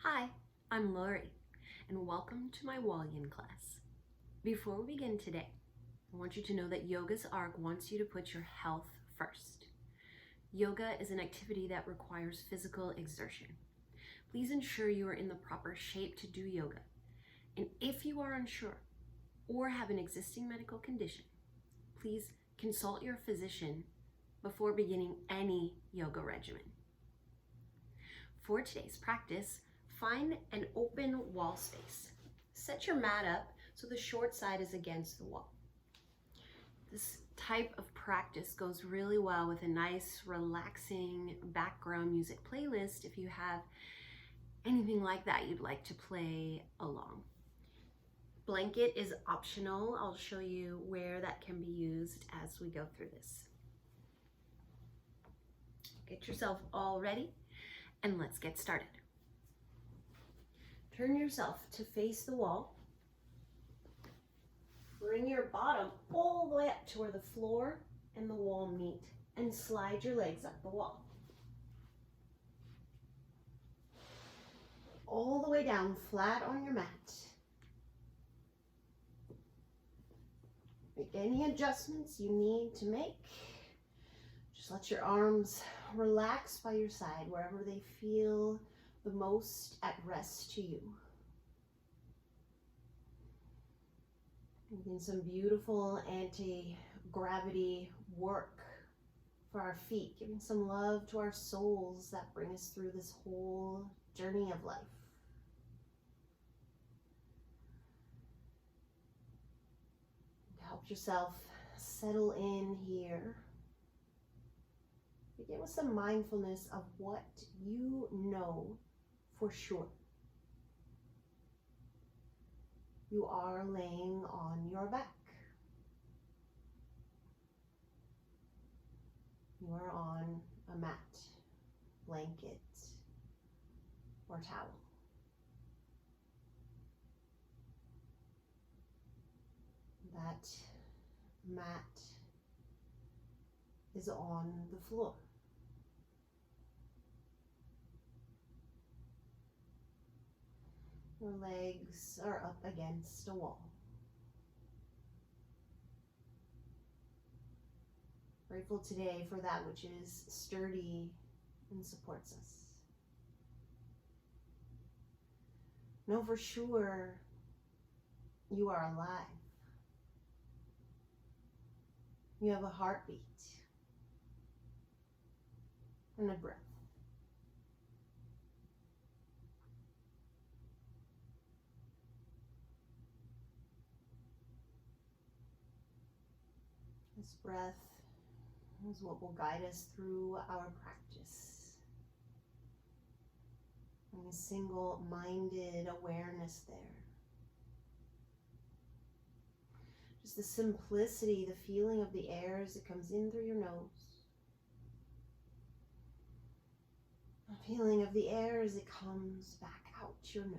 Hi, I'm Lori, and welcome to my Wall Yin class. Before we begin today, I want you to know that Yoga's Arc wants you to put your health first. Yoga is an activity that requires physical exertion. Please ensure you are in the proper shape to do yoga. And if you are unsure or have an existing medical condition, please consult your physician before beginning any yoga regimen. For today's practice, find an open wall space. Set your mat up so the short side is against the wall. This type of practice goes really well with a nice, relaxing background music playlist if you have anything like that you'd like to play along. Blanket is optional. I'll show you where that can be used as we go through this. Get yourself all ready and let's get started. Turn yourself to face the wall. Bring your bottom all the way up to where the floor and the wall meet and slide your legs up the wall. All the way down flat on your mat. Make any adjustments you need to make. Just let your arms relax by your side wherever they feel the most at rest to you. Making some beautiful anti-gravity work for our feet, giving some love to our souls that bring us through this whole journey of life. Help yourself settle in here. Begin with some mindfulness of what you know for sure. You are laying on your back. You are on a mat, blanket, or towel. That mat is on the floor. Your legs are up against a wall. Grateful today for that which is sturdy and supports us. Know for sure you are alive. You have a heartbeat and a breath. This breath is what will guide us through our practice. And a single-minded awareness there. Just the simplicity, the feeling of the air as it comes in through your nose. The feeling of the air as it comes back out your nose.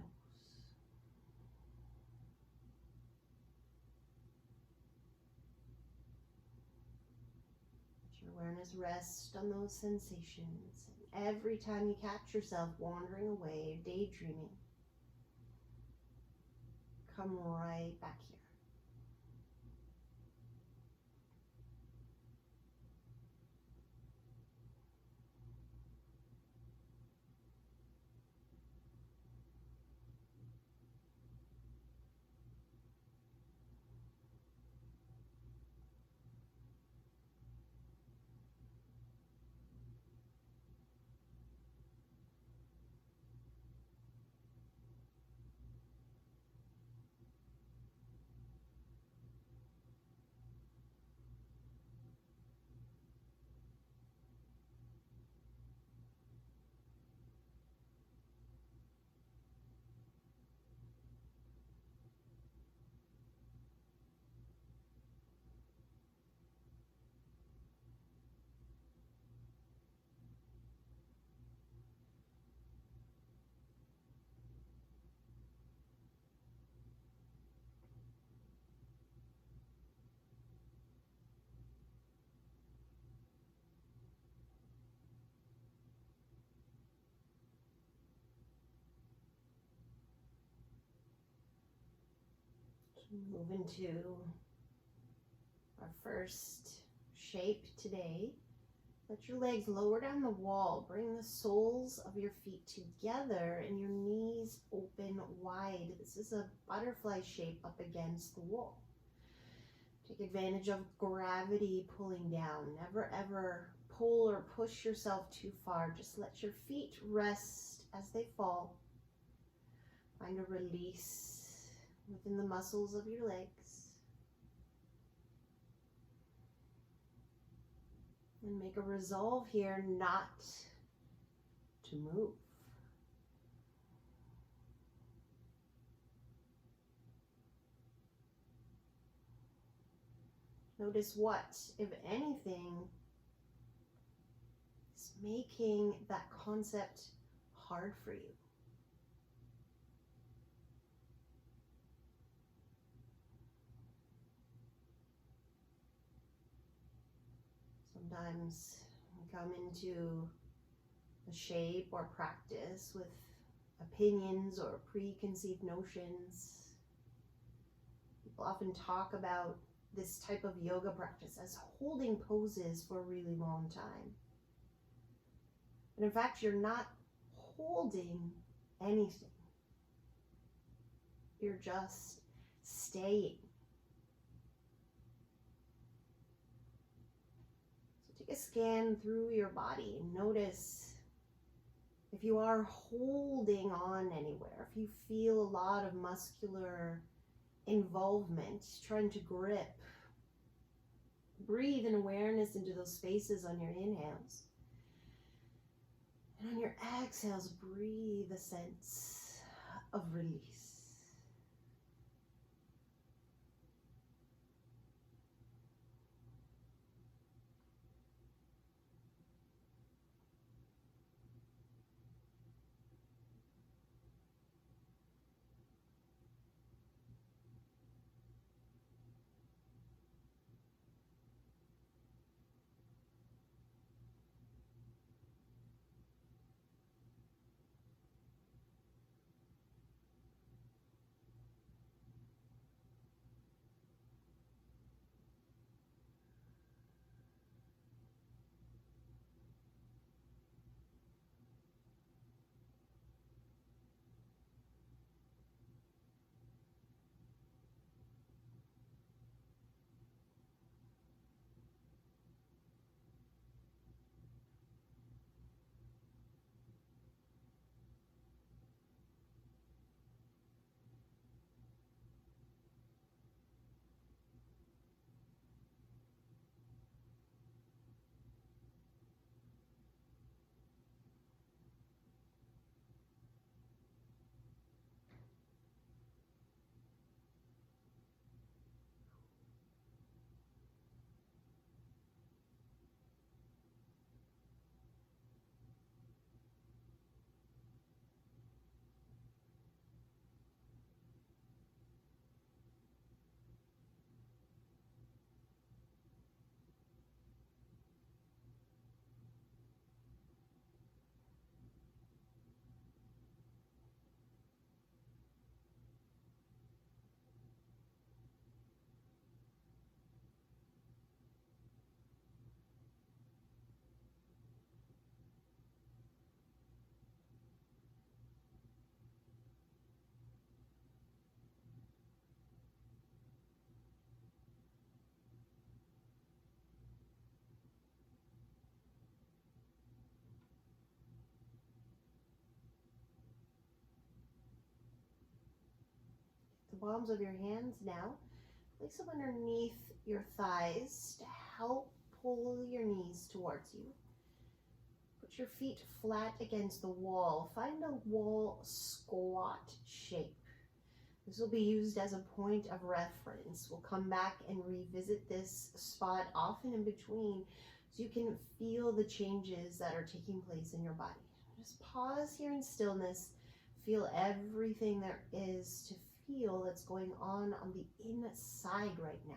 Awareness rest on those sensations. And every time you catch yourself wandering away, daydreaming, come right back here. Move into our first shape today. Let your legs lower down the wall. Bring the soles of your feet together and your knees open wide. This is a butterfly shape up against the wall. Take advantage of gravity pulling down. Never ever pull or push yourself too far. Just let your feet rest as they fall. Find a release within the muscles of your legs. And make a resolve here not to move. Notice what, if anything, is making that concept hard for you. Sometimes we come into a shape or practice with opinions or preconceived notions. People often talk about this type of yoga practice as holding poses for a really long time. But in fact, you're not holding anything. You're just staying. So take a scan through your body and notice if you are holding on anywhere, if you feel a lot of muscular involvement, trying to grip. Breathe in awareness into those spaces on your inhales. And on your exhales, breathe a sense of release. The palms of your hands now, place them underneath your thighs to help pull your knees towards you. Put your feet flat against the wall. Find a wall squat shape. This will be used as a point of reference. We'll come back and revisit this spot often in between so you can feel the changes that are taking place in your body. Just pause here in stillness. Feel everything there is to feel that's going on the inside right now.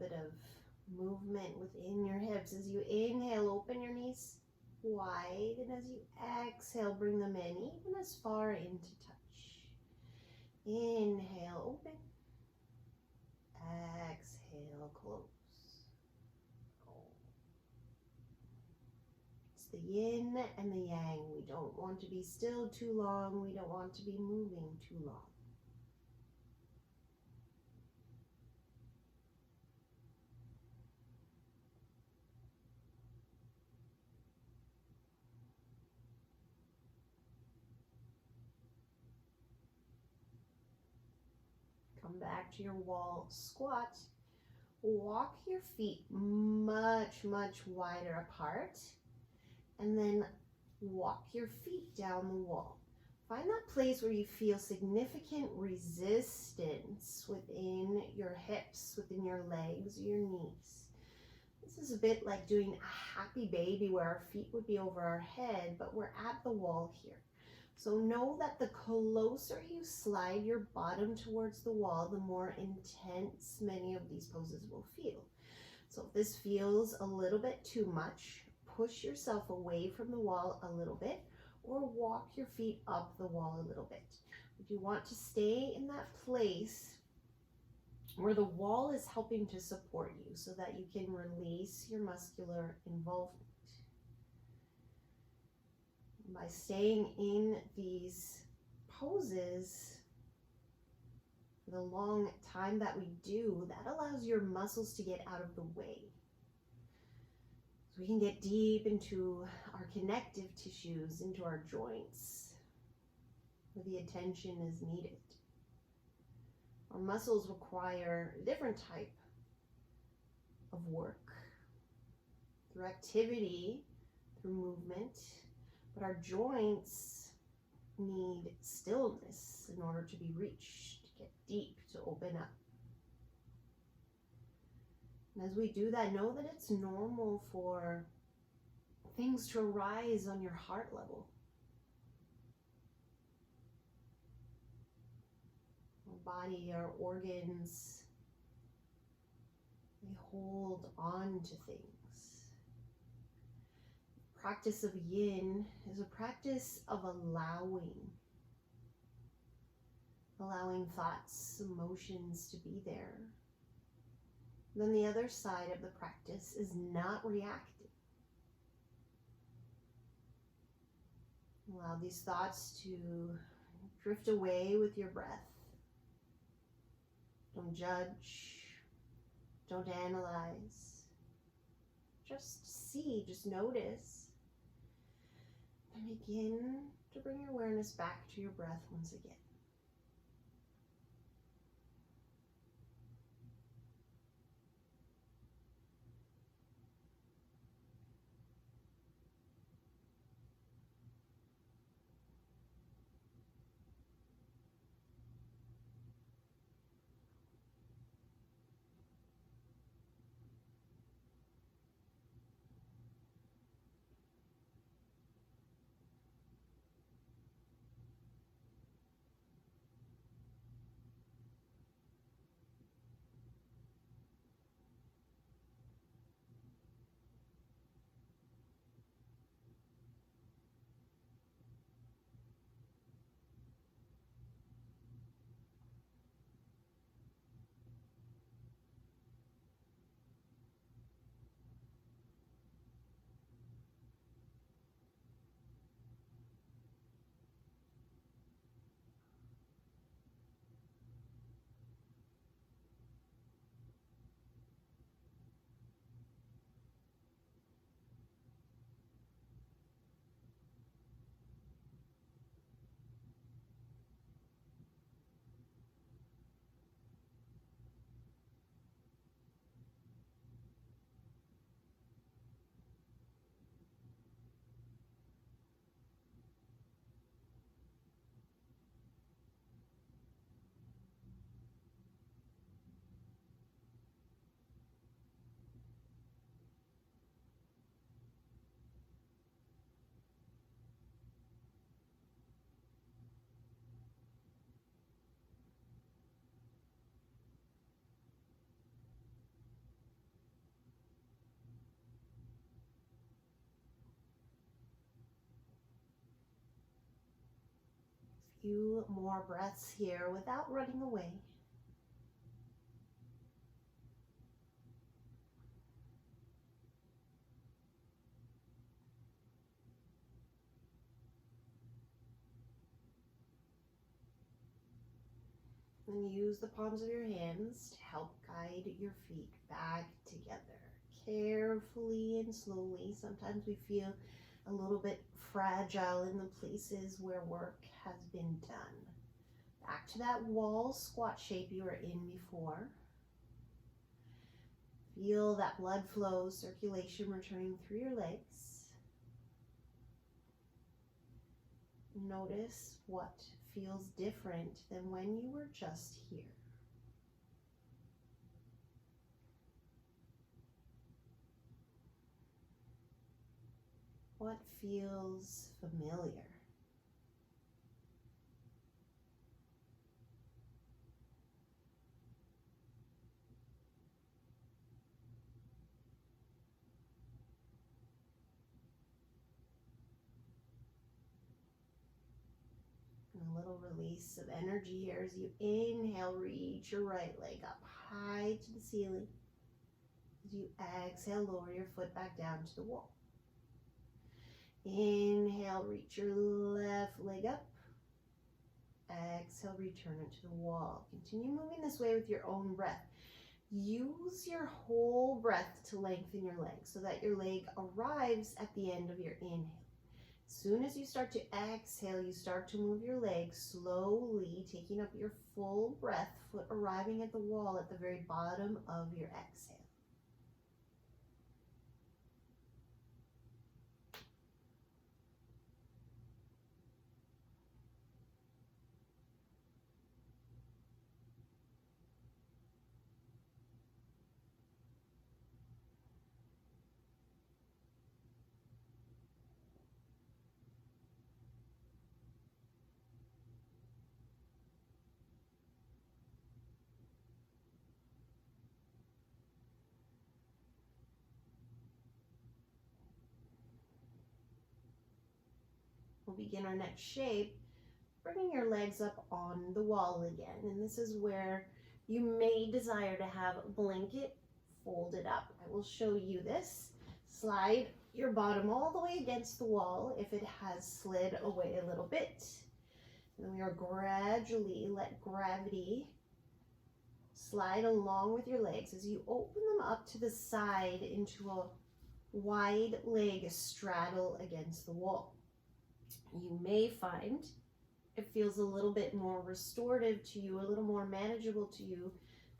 bit of movement within your hips. As you inhale, open your knees wide, and as you exhale, bring them in, even as far into touch. Inhale, open. Exhale, close. It's the yin and the yang. We don't want to be still too long. We don't want to be moving too long. Come back to your wall squat. Walk your feet much, much wider apart, and then walk your feet down the wall. Find that place where you feel significant resistance within your hips, within your legs, your knees. This is a bit like doing a happy baby where our feet would be over our head, but we're at the wall here. So know that the closer you slide your bottom towards the wall, the more intense many of these poses will feel. So if this feels a little bit too much, push yourself away from the wall a little bit, or walk your feet up the wall a little bit. If you want to stay in that place where the wall is helping to support you so that you can release your muscular involvement. By staying in these poses for the long time that we do, that allows your muscles to get out of the way. So we can get deep into our connective tissues, into our joints, where the attention is needed. Our muscles require a different type of work through activity, through movement. But our joints need stillness in order to be reached, to get deep, to open up. And as we do that, know that it's normal for things to arise on your heart level. Our body, our organs, they hold on to things. Practice of yin is a practice of allowing thoughts, emotions to be there. Then the other side of the practice is not reacting. Allow these thoughts to drift away with your breath. Don't judge, don't analyze. Just see, just notice. And begin to bring your awareness back to your breath once again. few more breaths here without running away. And use the palms of your hands to help guide your feet back together. Carefully and slowly. Sometimes we feel a little bit fragile in the places where work has been done. Back to that wall squat shape you were in before. Feel that blood flow, circulation returning through your legs. Notice what feels different than when you were just here. What feels familiar? And a little release of energy here as you inhale, reach your right leg up high to the ceiling. As you exhale, lower your foot back down to the wall. Inhale, reach your left leg up. Exhale, return it to the wall. Continue moving this way with your own breath. Use your whole breath to lengthen your leg so that your leg arrives at the end of your inhale. As soon as you start to exhale, you start to move your leg slowly, taking up your full breath, foot arriving at the wall at the very bottom of your exhale. We'll begin our next shape, bringing your legs up on the wall again. And this is where you may desire to have a blanket folded up. I will show you this. Slide your bottom all the way against the wall if it has slid away a little bit. And then we are gradually let gravity slide along with your legs as you open them up to the side into a wide leg straddle against the wall. You may find it feels a little bit more restorative to you, a little more manageable to you,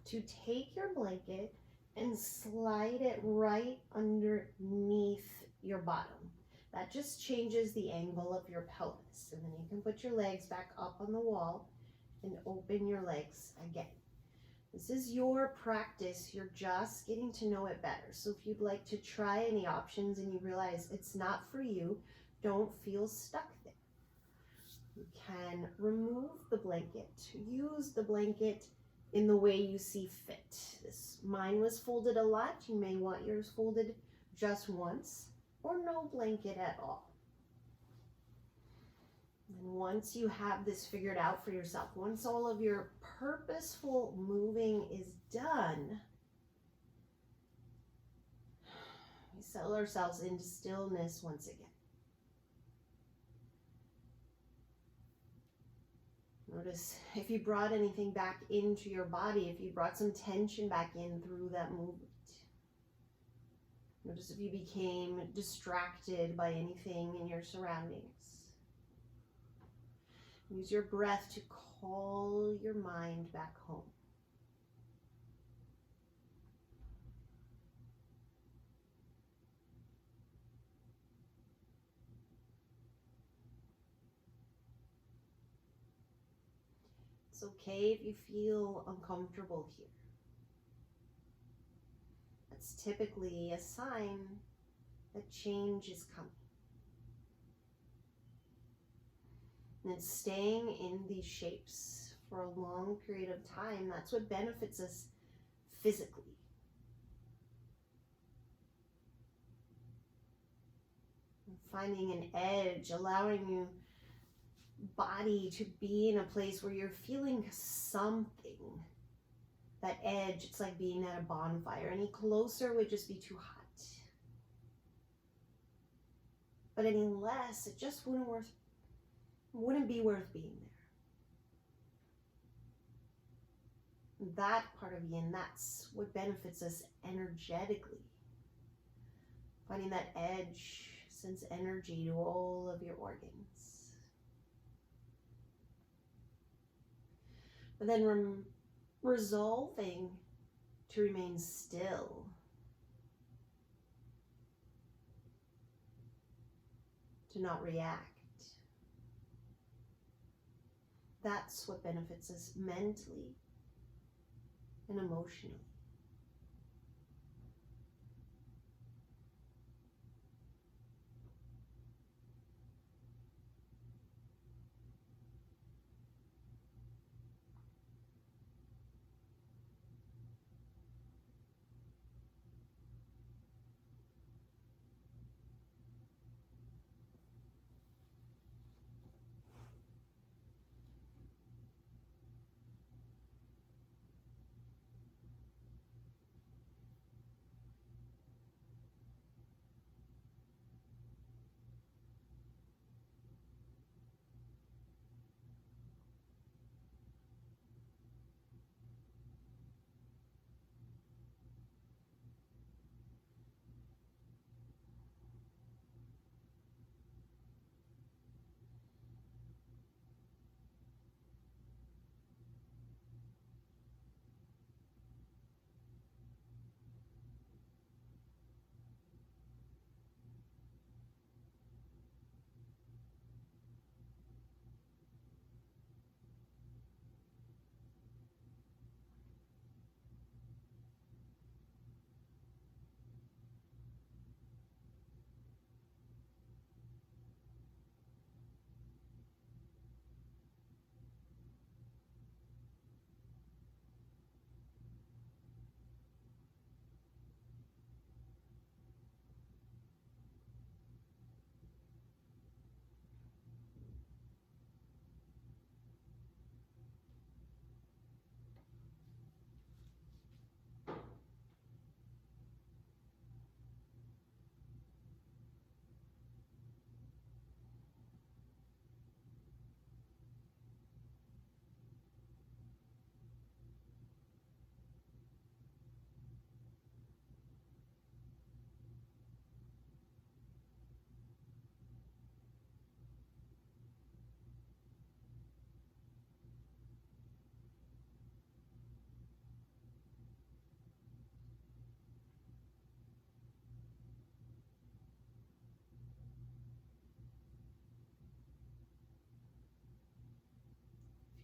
to take your blanket and slide it right underneath your bottom. That just changes the angle of your pelvis. And then you can put your legs back up on the wall and open your legs again. This is your practice. You're just getting to know it better. So if you'd like to try any options and you realize it's not for you, don't feel stuck there. You can remove the blanket. Use the blanket in the way you see fit. Mine was folded a lot. You may want yours folded just once or no blanket at all. And once you have this figured out for yourself, once all of your purposeful moving is done, we settle ourselves into stillness once again. Notice if you brought anything back into your body, if you brought some tension back in through that movement. Notice if you became distracted by anything in your surroundings. Use your breath to call your mind back home. It's okay if you feel uncomfortable here. That's typically a sign that change is coming. And it's staying in these shapes for a long period of time. That's what benefits us physically. And finding an edge, allowing you body to be in a place where you're feeling something. That edge, it's like being at a bonfire. Any closer would just be too hot. But any less, it just wouldn't be worth being there. That part of yin, that's what benefits us energetically. Finding that edge sends energy to all of your organs. But then resolving to remain still. To not react. That's what benefits us mentally and emotionally.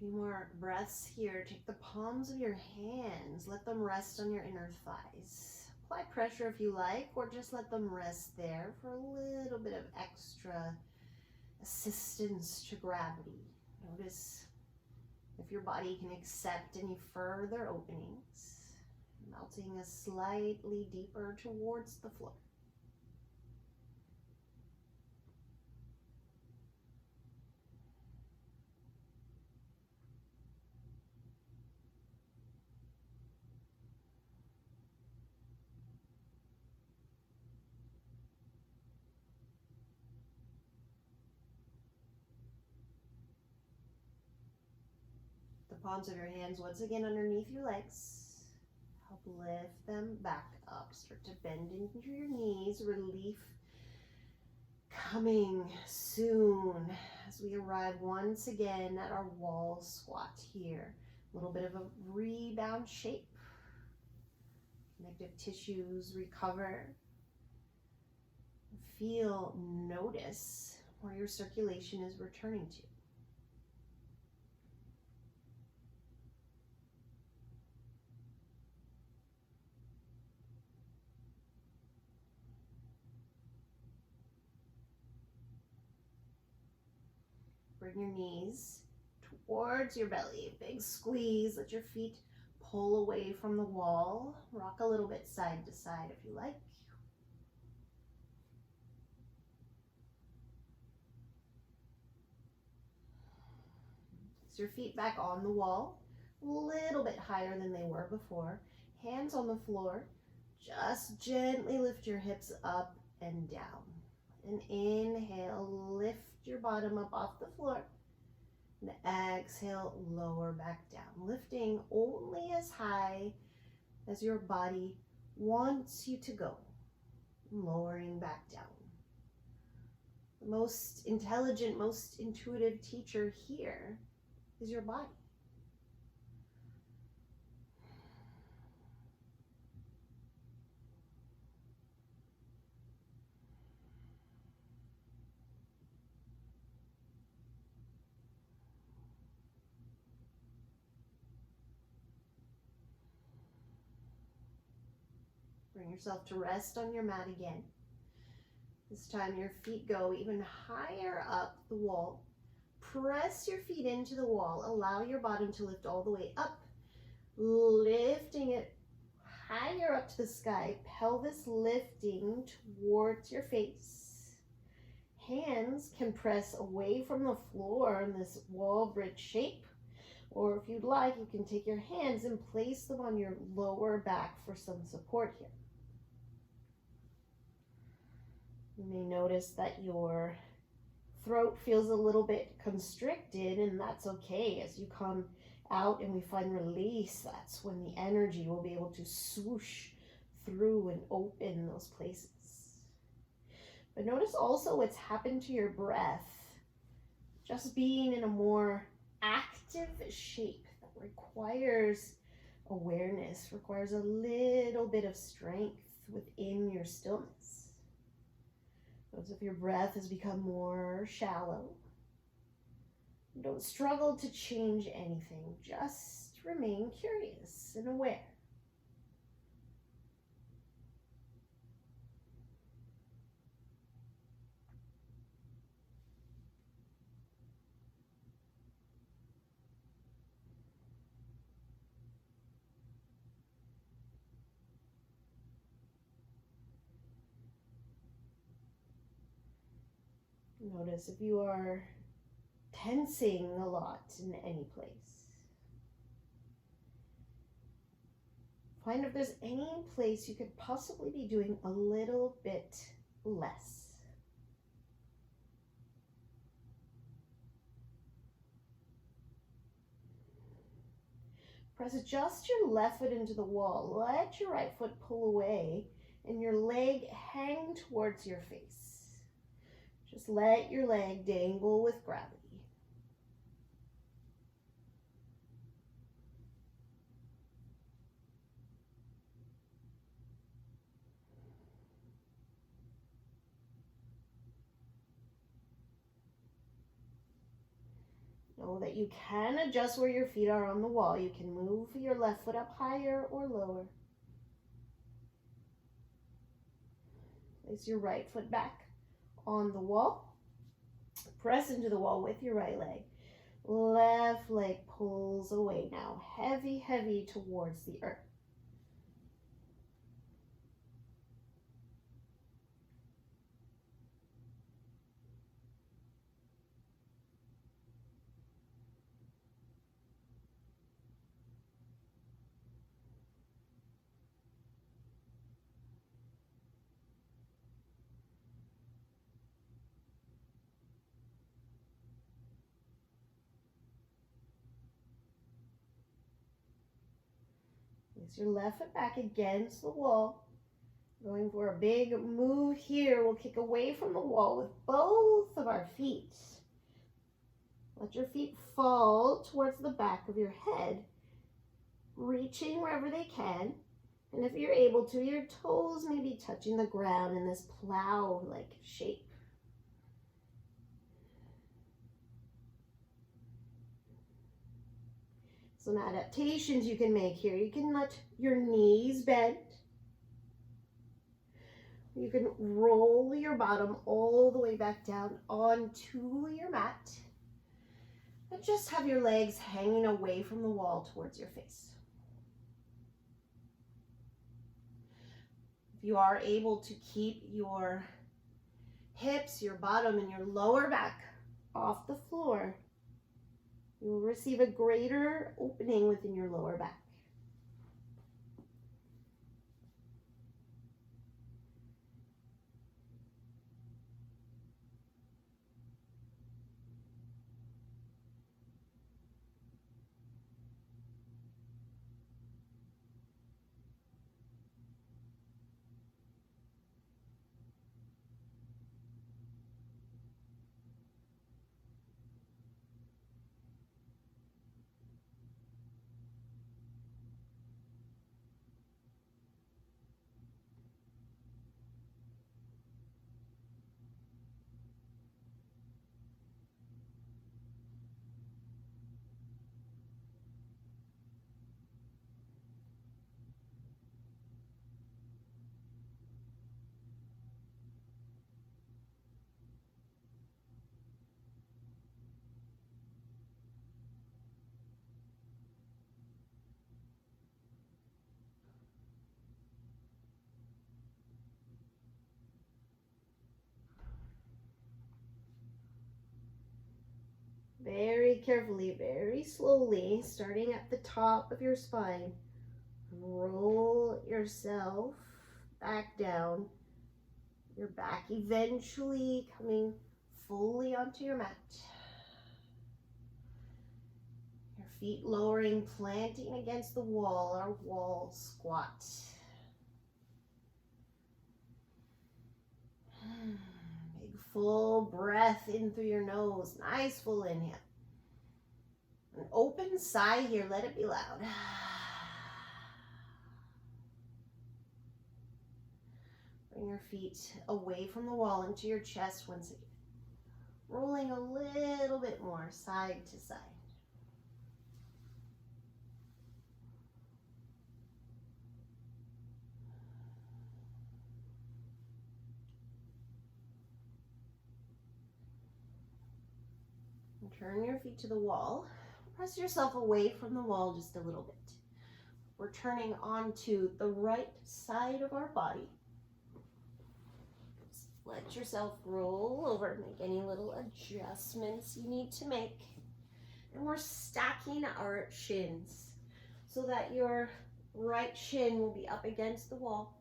Few more breaths here. Take the palms of your hands, let them rest on your inner thighs. Apply pressure if you like, or just let them rest there for a little bit of extra assistance to gravity. Notice if your body can accept any further openings, melting us slightly deeper towards the floor. Palms of your hands once again underneath your legs. Help lift them back up. Start to bend into your knees. Relief coming soon as we arrive once again at our wall squat here. A little bit of a rebound shape. Connective tissues recover. Feel, notice where your circulation is returning to. Bring your knees towards your belly. Big squeeze. Let your feet pull away from the wall. Rock a little bit side to side if you like. Place your feet back on the wall, a little bit higher than they were before. Hands on the floor. Just gently lift your hips up and down. And inhale, lift your bottom up off the floor. And exhale, lower back down. Lifting only as high as your body wants you to go. Lowering back down. The most intelligent, most intuitive teacher here is your body. Bring yourself to rest on your mat again. This time your feet go even higher up the wall. Press your feet into the wall. Allow your bottom to lift all the way up. Lifting it higher up to the sky. Pelvis lifting towards your face. Hands can press away from the floor in this wall bridge shape. Or if you'd like, you can take your hands and place them on your lower back for some support here. You may notice that your throat feels a little bit constricted, and that's okay. As you come out and we find release, that's when the energy will be able to swoosh through and open those places. But notice also what's happened to your breath. Just being in a more active shape that requires awareness, requires a little bit of strength within your stillness. Notice if your breath has become more shallow. Don't struggle to change anything. Just remain curious and aware. Notice if you are tensing a lot in any place. Find if there's any place you could possibly be doing a little bit less. Press just your left foot into the wall. Let your right foot pull away and your leg hang towards your face. Just let your leg dangle with gravity. Know that you can adjust where your feet are on the wall. You can move your left foot up higher or lower. Place your right foot back on the wall. Press into the wall with your right leg. Left leg pulls away now. Heavy, heavy towards the earth. Place your left foot back against the wall. Going for a big move here. We'll kick away from the wall with both of our feet. Let your feet fall towards the back of your head, reaching wherever they can. And if you're able to, your toes may be touching the ground in this plow-like shape. Some adaptations you can make here. You can let your knees bend. You can roll your bottom all the way back down onto your mat. And just have your legs hanging away from the wall towards your face. If you are able to keep your hips, your bottom, and your lower back off the floor, You will receive a greater opening within your lower back. Very carefully, very slowly, starting at the top of your spine, roll yourself back down, your back eventually coming fully onto your mat. Your feet lowering, planting against the wall, our wall squat. Big full breath in through your nose. Nice full inhale. An open sigh here. Let it be loud. Bring your feet away from the wall into your chest once again. Rolling a little bit more side to side. Turn your feet to the wall. Press yourself away from the wall just a little bit. We're turning onto the right side of our body. Just let yourself roll over, make any little adjustments you need to make. And we're stacking our shins so that your right shin will be up against the wall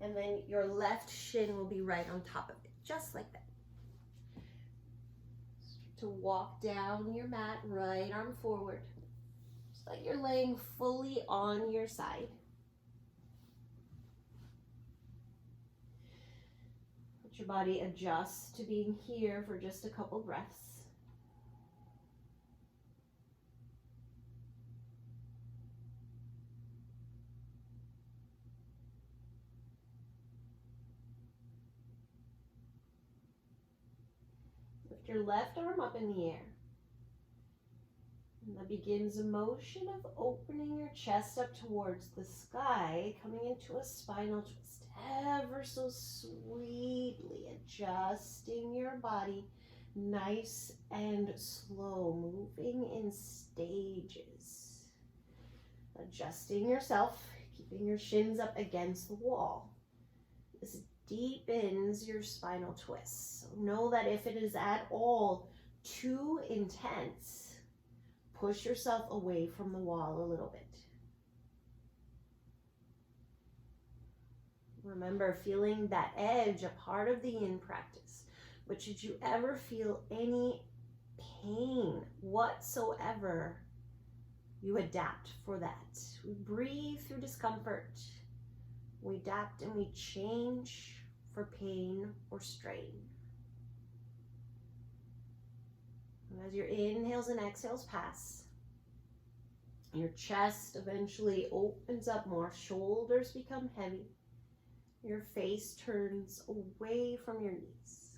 and then your left shin will be right on top of it, just like that. To walk down your mat, right arm forward, so that you're laying fully on your side. Let your body adjust to being here for just a couple breaths. Lift your left arm up in the air. And that begins a motion of opening your chest up towards the sky, coming into a spinal twist, ever so sweetly adjusting your body, nice and slow, moving in stages. Adjusting yourself, keeping your shins up against the wall. This deepens your spinal twist. So know that if it is at all too intense, push yourself away from the wall a little bit. Remember, feeling that edge, a part of the yin practice. But should you ever feel any pain whatsoever, you adapt for that. We breathe through discomfort. We adapt and we change for pain or strain. And as your inhales and exhales pass, your chest eventually opens up more, shoulders become heavy, your face turns away from your knees.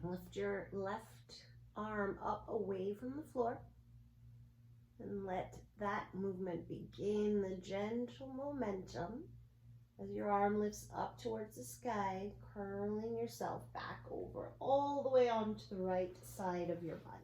Lift your left arm up away from the floor and let that movement begin the gentle momentum as your arm lifts up towards the sky, curling yourself back over all the way onto the right side of your body.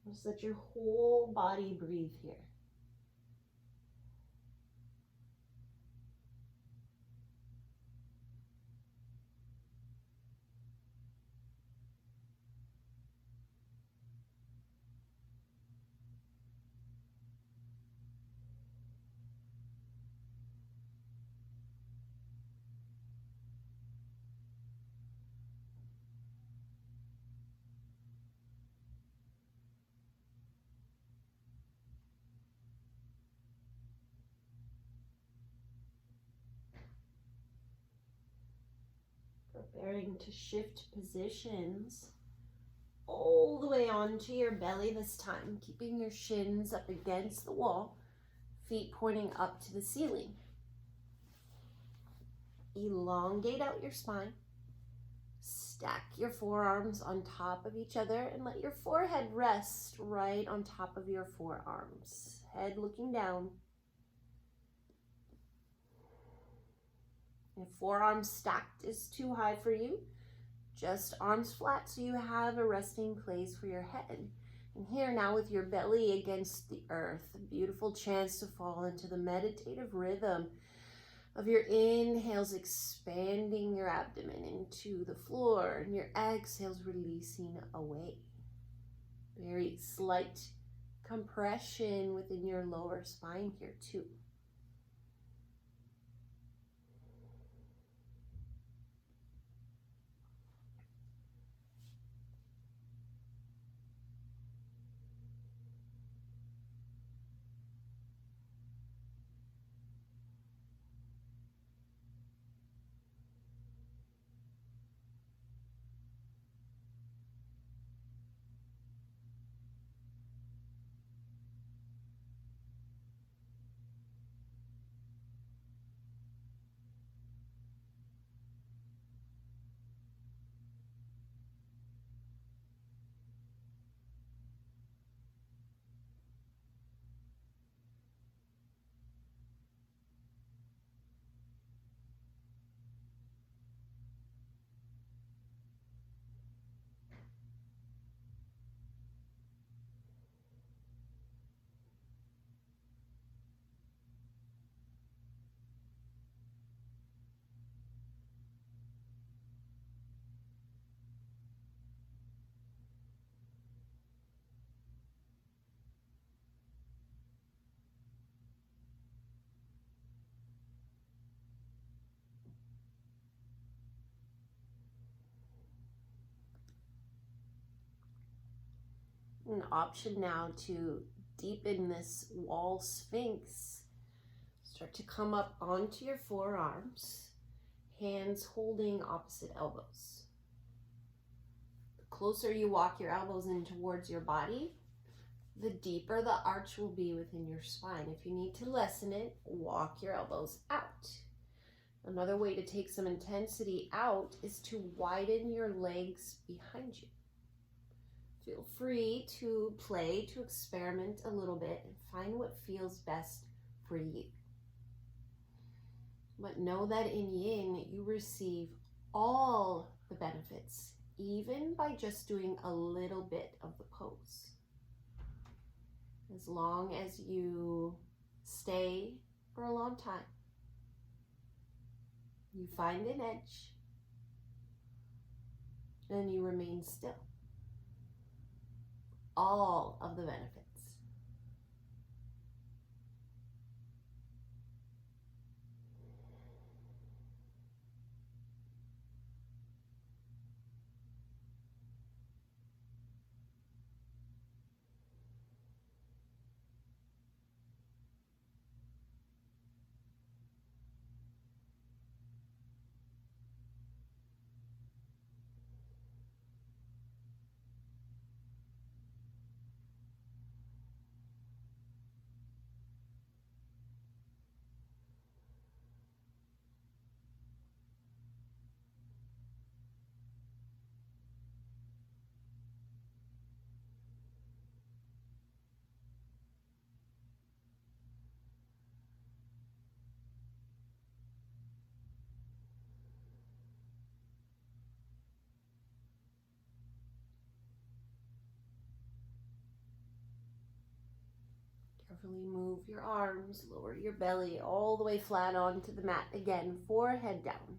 Just let your whole body breathe here. Preparing to shift positions all the way onto your belly this time, keeping your shins up against the wall, feet pointing up to the ceiling. Elongate out your spine. Stack your forearms on top of each other and let your forehead rest right on top of your forearms. Head looking down. If forearms stacked is too high for you, just arms flat so you have a resting place for your head. And here now with your belly against the earth, a beautiful chance to fall into the meditative rhythm of your inhales expanding your abdomen into the floor and your exhales releasing away. Very slight compression within your lower spine here too. An option now to deepen this wall sphinx. Start to come up onto your forearms, hands holding opposite elbows. The closer you walk your elbows in towards your body, the deeper the arch will be within your spine. If you need to lessen it, walk your elbows out. Another way to take some intensity out is to widen your legs behind you. Feel free to play, to experiment a little bit and find what feels best for you. But know that in Yin, you receive all the benefits, even by just doing a little bit of the pose. As long as you stay for a long time, you find an edge, and you remain still. All of the benefits. Carefully move your arms, lower your belly all the way flat onto the mat. Again, forehead down.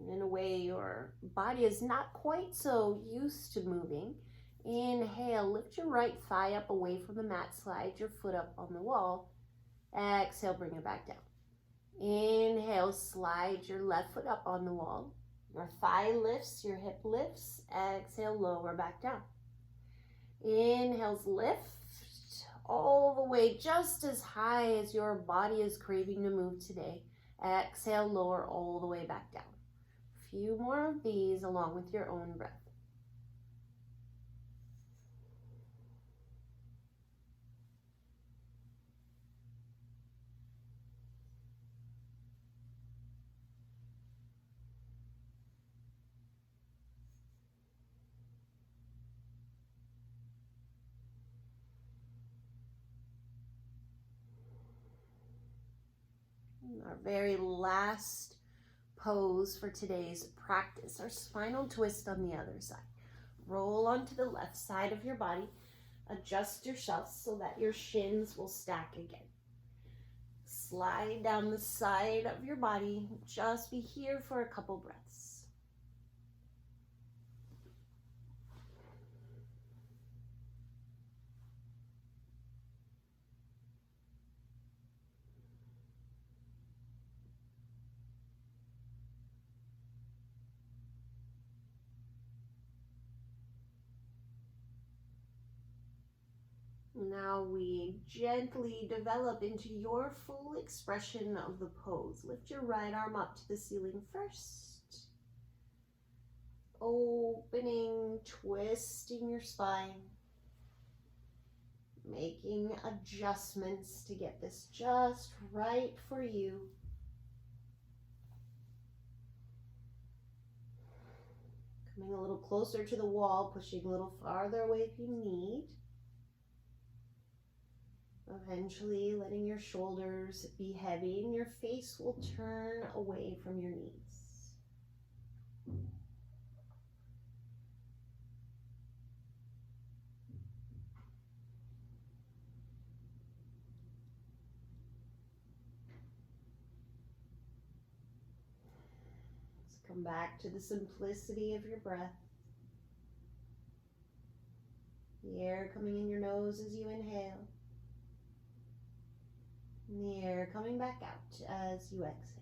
In a way, your body is not quite so used to moving. Inhale, lift your right thigh up away from the mat, slide your foot up on the wall. Exhale, bring it back down. Inhale, slide your left foot up on the wall. Your thigh lifts, your hip lifts. Exhale, lower back down. Inhales, lift all the way just as high as your body is craving to move today. Exhale, lower all the way back down. A few more of these along with your own breath. Our very last pose for today's practice, our spinal twist on the other side. Roll onto the left side of your body. Adjust yourself so that your shins will stack again. Slide down the side of your body. Just be here for a couple breaths. Now we gently develop into your full expression of the pose. Lift your right arm up to the ceiling first. Opening, twisting your spine. Making adjustments to get this just right for you. Coming a little closer to the wall, pushing a little farther away if you need. Eventually letting your shoulders be heavy and your face will turn away from your knees. Let's come back to the simplicity of your breath. The air coming in your nose as you inhale. And the air coming back out as you exhale.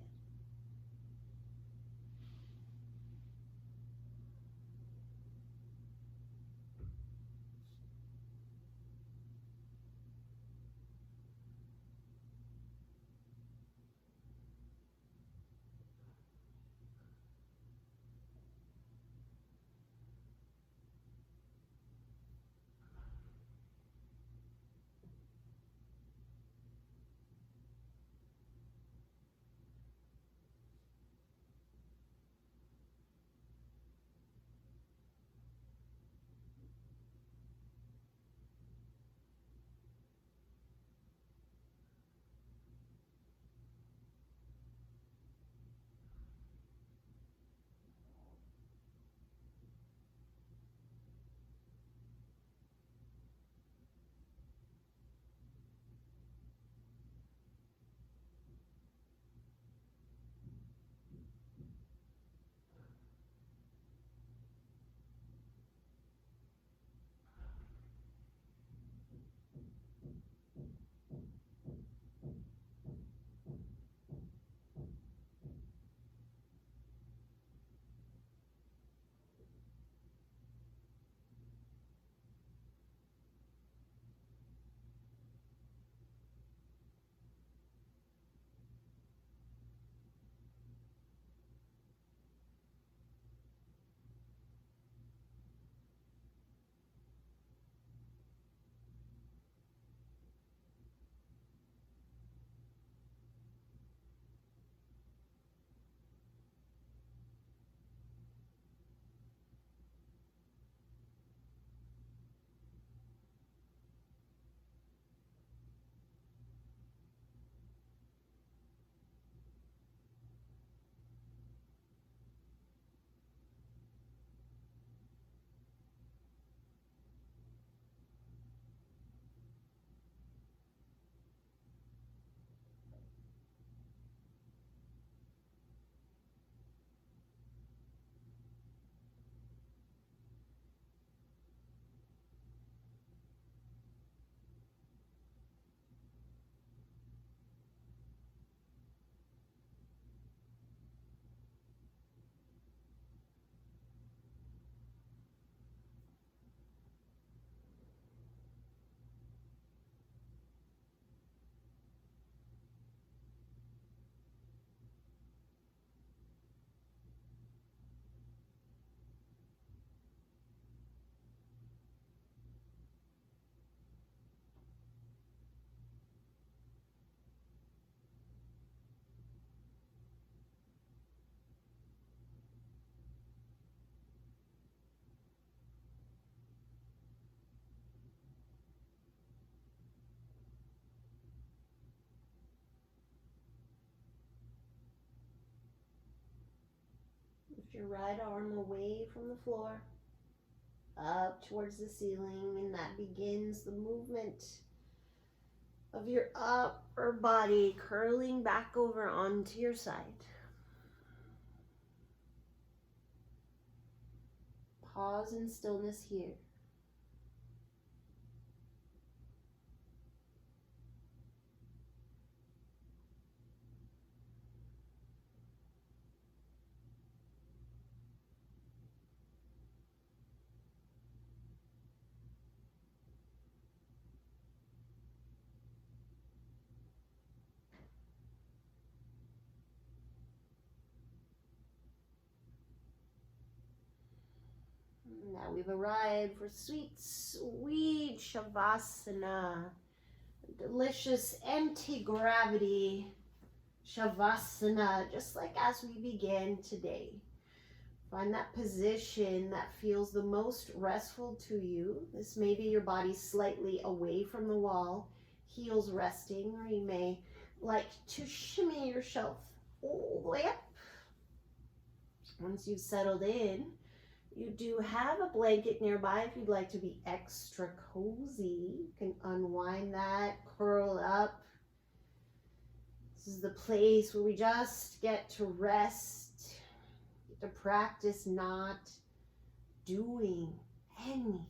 Lift your right arm away from the floor, up towards the ceiling, and that begins the movement of your upper body curling back over onto your side. Pause in stillness here. Now we've arrived for sweet, sweet Savasana. Delicious anti-gravity Savasana, just like as we began today. Find that position that feels the most restful to you. This may be your body slightly away from the wall, heels resting, or you may like to shimmy yourself all the way up. Once you've settled in, you do have a blanket nearby if you'd like to be extra cozy. You can unwind that, curl up. This is the place where we just get to rest, get to practice not doing anything.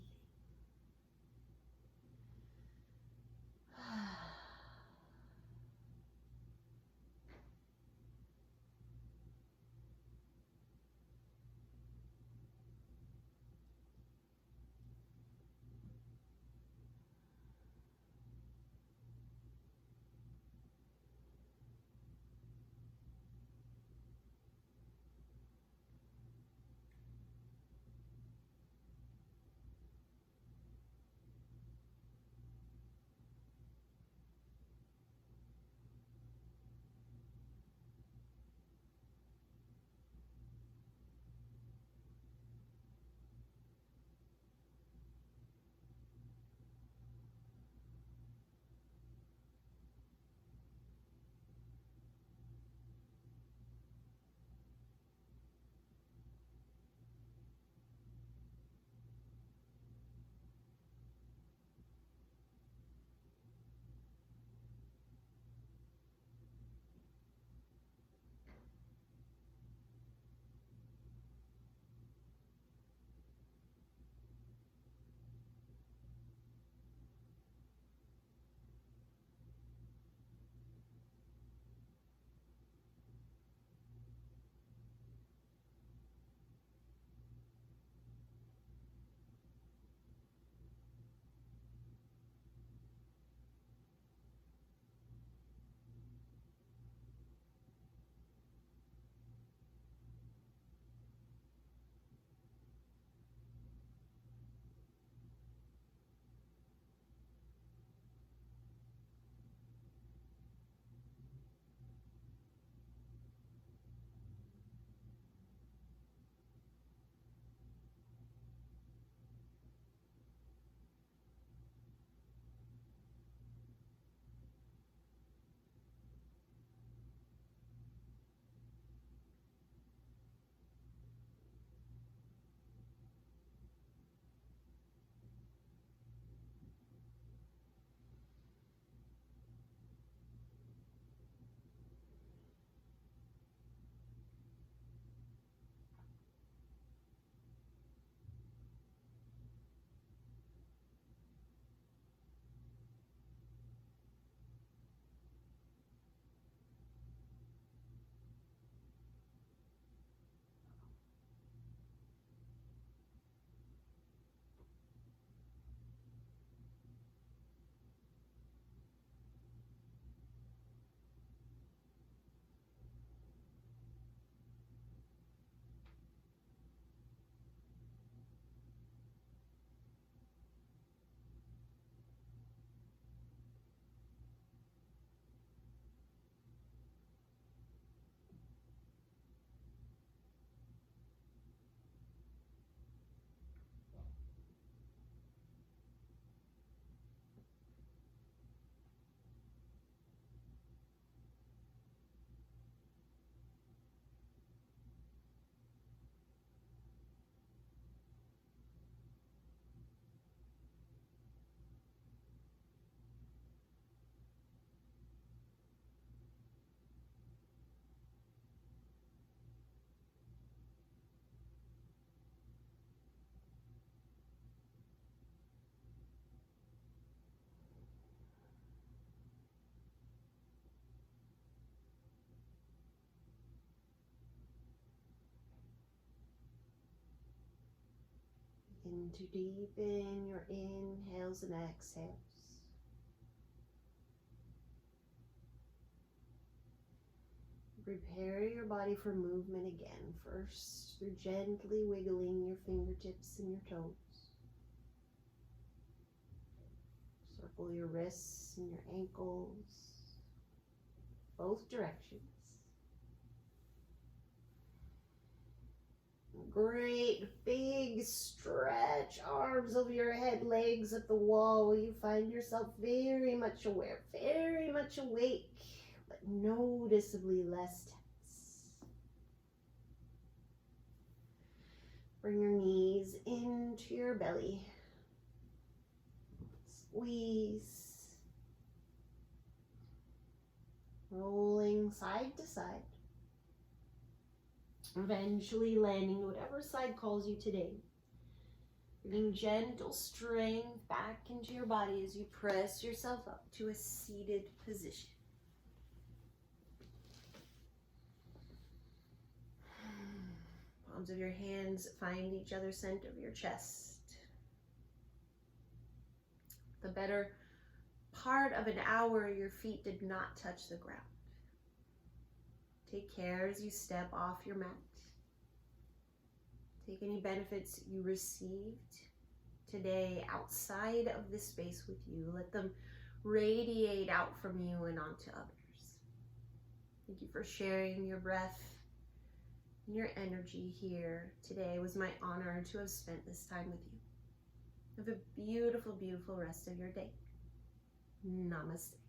to deepen your inhales and exhales. Prepare your body for movement again, first through gently wiggling your fingertips and your toes. Circle your wrists and your ankles, both directions. Great big stretch, arms over your head, legs at the wall. You find yourself very much aware, very much awake, but noticeably less tense. Bring your knees into your belly. Squeeze. Rolling side to side. Eventually landing whatever side calls you today. Bringing gentle strength back into your body as you press yourself up to a seated position. Palms of your hands find each other center of your chest. The better part of an hour, your feet did not touch the ground. Take care as you step off your mat. Take any benefits you received today outside of this space with you. Let them radiate out from you and onto others. Thank you for sharing your breath and your energy here today. It was my honor to have spent this time with you. Have a beautiful, beautiful rest of your day. Namaste.